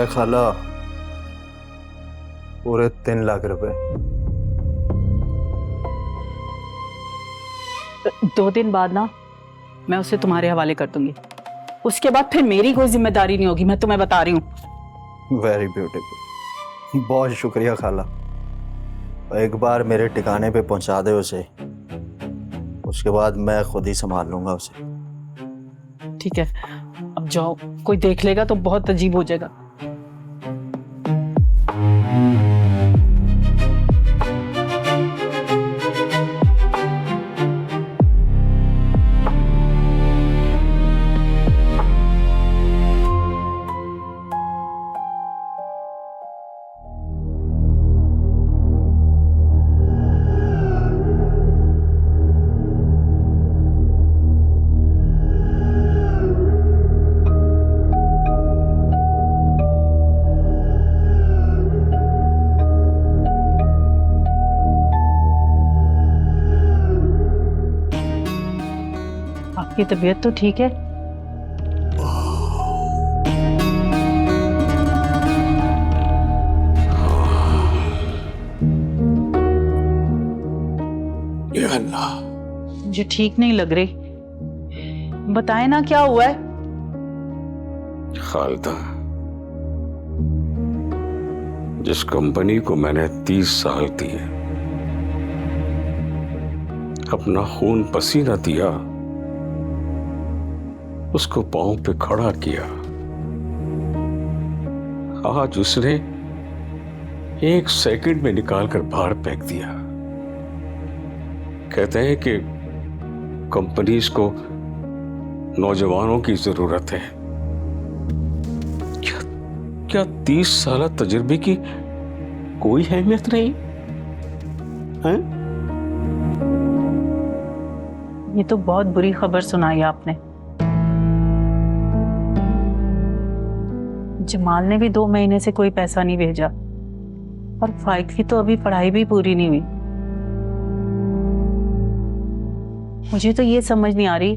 खाला, पूरे 3 लाख रुपए। 2 दिन बाद ना मैं उसे तुम्हारे हवाले कर दूंगी। उसके बाद फिर मेरी कोई जिम्मेदारी नहीं होगी, मैं तुम्हें बता रही हूँ। वेरी ब्यूटीफुल, बहुत शुक्रिया खाला। एक बार मेरे ठिकाने पे पहुंचा दे उसे, उसके बाद मैं खुद ही संभाल लूंगा उसे। ठीक है, अब जाओ, कोई देख लेगा तो बहुत अजीब हो जाएगा। आपकी तबीयत तो ठीक है? या अल्लाह, मुझे ठीक नहीं लग रही, बताए ना क्या हुआ है। खालिदा, जिस कंपनी को मैंने 30 साल दिए, अपना खून पसीना दिया, उसको पांव पे खड़ा किया, आज उसने 1 सेकंड में निकालकर बाहर फेंक दिया। कहते हैं कि कंपनीज को नौजवानों की जरूरत है। क्या 30 साल तजुर्बे की कोई अहमियत नहीं है? ये तो बहुत बुरी खबर सुनाई आपने। जमाल ने भी 2 महीने से कोई पैसा नहीं भेजा, और फाइक की तो अभी पढ़ाई भी पूरी नहीं हुई। मुझे तो ये समझ नहीं आ रही,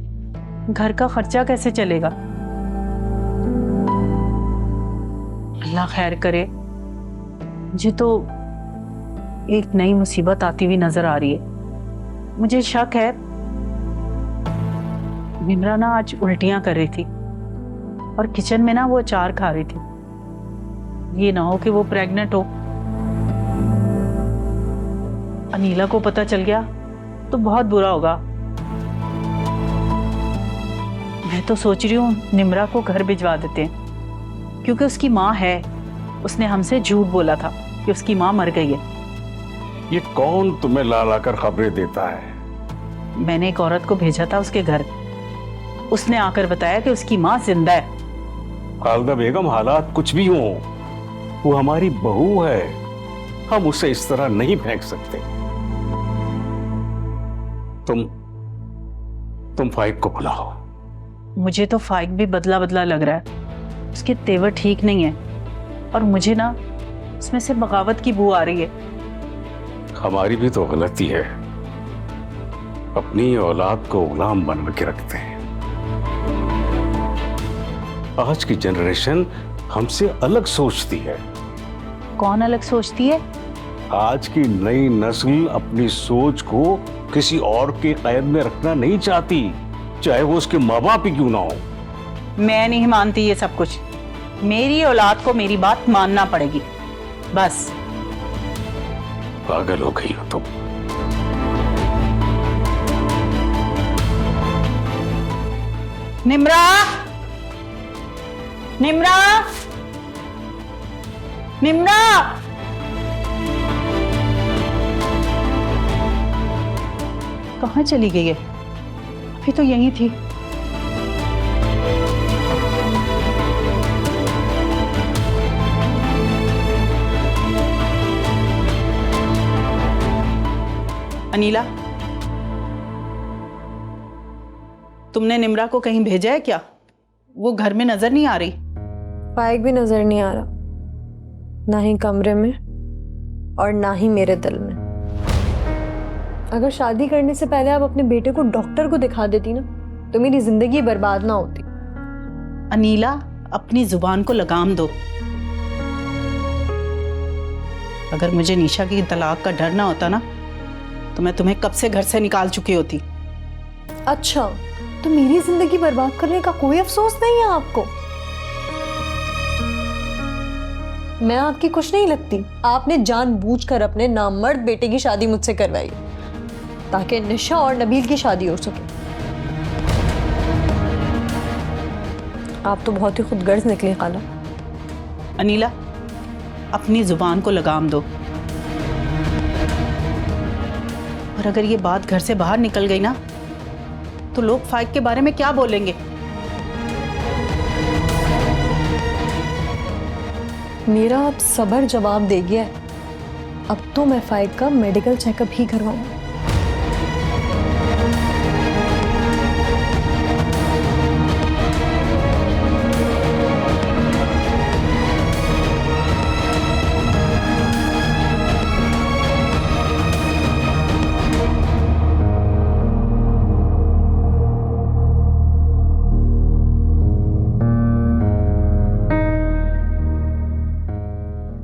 घर का खर्चा कैसे चलेगा। अल्लाह खैर करे। मुझे तो एक नई मुसीबत आती हुई नजर आ रही है। मुझे शक है निम्रा ना आज उल्टियां कर रही थी, और किचन में ना वो अचार खा रही थी। ये ना हो कि वो प्रेग्नेंट हो। अनीला को पता चल गया तो बहुत बुरा होगा। मैं तो सोच रही हूँ निम्रा को घर भिजवा देते हैं, क्योंकि उसकी माँ है। उसने हमसे झूठ बोला था कि उसकी माँ मर गई है। ये कौन तुम्हें ला लाकर खबरें देता है? मैंने एक औरत को भेजा था उसके घर, उसने आकर बताया कि उसकी माँ जिंदा है। खालिदा बेगम, हालात कुछ भी हों, वो हमारी बहू है, हम उसे इस तरह नहीं फेंक सकते। तुम फाइक को बुलाओ। मुझे तो फाइक भी बदला बदला लग रहा है। उसके तेवर ठीक नहीं है, और मुझे ना उसमें से बगावत की बू आ रही है। हमारी भी तो गलती है, अपनी औलाद को गुलाम बना के रखते हैं। आज की जनरेशन हमसे अलग सोचती है। कौन अलग सोचती है? आज की नई नस्ल अपनी सोच को किसी और के कैद में रखना नहीं चाहती, चाहे वो उसके माँ बाप ही क्यों ना हो। मैं नहीं मानती ये सब कुछ। मेरी औलाद को मेरी बात मानना पड़ेगी, बस। पागल हो गई हो तुम। निम्रा, निम्रा, निम्रा। कहाँ चली गई है? अभी तो यहीं थी। अनीला, तुमने निम्रा को कहीं भेजा है क्या? वो घर में नजर नहीं आ रही। फाइक भी नजर नहीं आ रहा, ना ही कमरे में और ना ही मेरे दिल में। अगर शादी करने से पहले आप अपने बेटे को डॉक्टर को दिखा देती ना, तो मेरी जिंदगी बर्बाद ना होती। अनीला, अपनी जुबान को लगाम दो। अगर मुझे निशा की तलाक का डर ना होता ना तो मैं तुम्हें कब से घर से निकाल चुकी होती। अच्छा, तो मेरी जिंदगी बर्बाद करने का कोई अफसोस नहीं है आपको? मैं आपकी कुछ नहीं लगती। आपने जानबूझकर अपने नामर्द बेटे की शादी मुझसे करवाई ताकि निशा और नबील की शादी हो सके। आप तो बहुत ही खुदगर्ज निकली खाला। अनीला, अपनी जुबान को लगाम दो। और अगर ये बात घर से बाहर निकल गई ना तो लोग फाइक के बारे में क्या बोलेंगे? मेरा अब सबर जवाब दे गया है। अब तो मैं फाइक का मेडिकल चेकअप ही करवाऊंगी।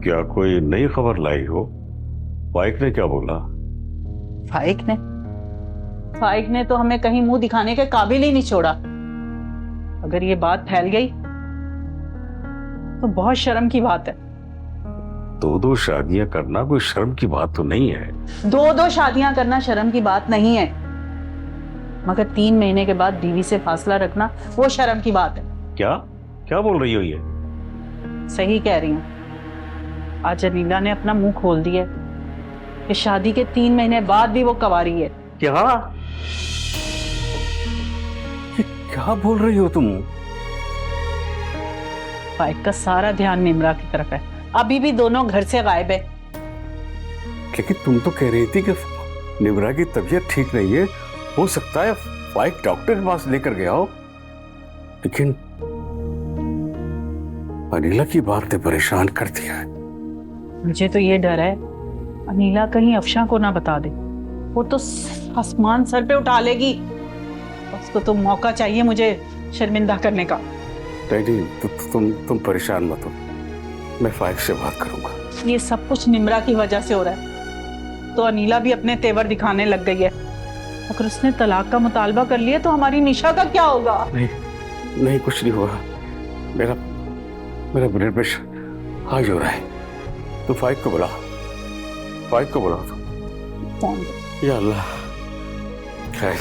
क्या कोई नई खबर लाई हो? फाइक ने क्या बोला? फाइक ने तो हमें कहीं मुंह दिखाने के काबिल ही नहीं छोड़ा। अगर ये बात फैल गई तो बहुत शर्म की बात है। दो शादियां करना कोई शर्म की बात तो नहीं है। दो शादियां करना शर्म की बात नहीं है, मगर 3 महीने के बाद बीवी से फासला रखना वो शर्म की बात है। क्या क्या बोल रही हो ये? सही कह रही हूँ। आज अनीला ने अपना मुंह खोल दिया कि शादी के 3 महीने बाद भी वो कंवारी है। क्या? ये क्या बोल रही हो तुम? फाइक का सारा ध्यान निम्रा की तरफ है। अभी भी दोनों घर से गायब है। लेकिन तुम तो कह रही थी कि निम्रा की तबीयत ठीक नहीं है, हो सकता है फाइक डॉक्टर के पास लेकर गया हो। लेकिन अनीला की बात ने परेशान कर दिया है। मुझे तो ये डर है अनीला कहीं अफशा को ना बता दे। वो तो आसमान सर पे उठा लेगी। उसको तो मौका चाहिए मुझे शर्मिंदा करने का। नहीं, तुम परेशान मत हो, मैं फाइक से बात करूंगा। ये सब कुछ निम्रा की वजह से हो रहा है। तो अनीला भी अपने तेवर दिखाने लग गई है। अगर उसने तलाक का मुतालबा कर लिया तो हमारी निशा का क्या होगा? नहीं, कुछ नहीं होगा। मेरा ब्लड प्रेशर हाई हो रहा है। तू फाइक को बुला तू। कौन? या अल्लाह, खैर।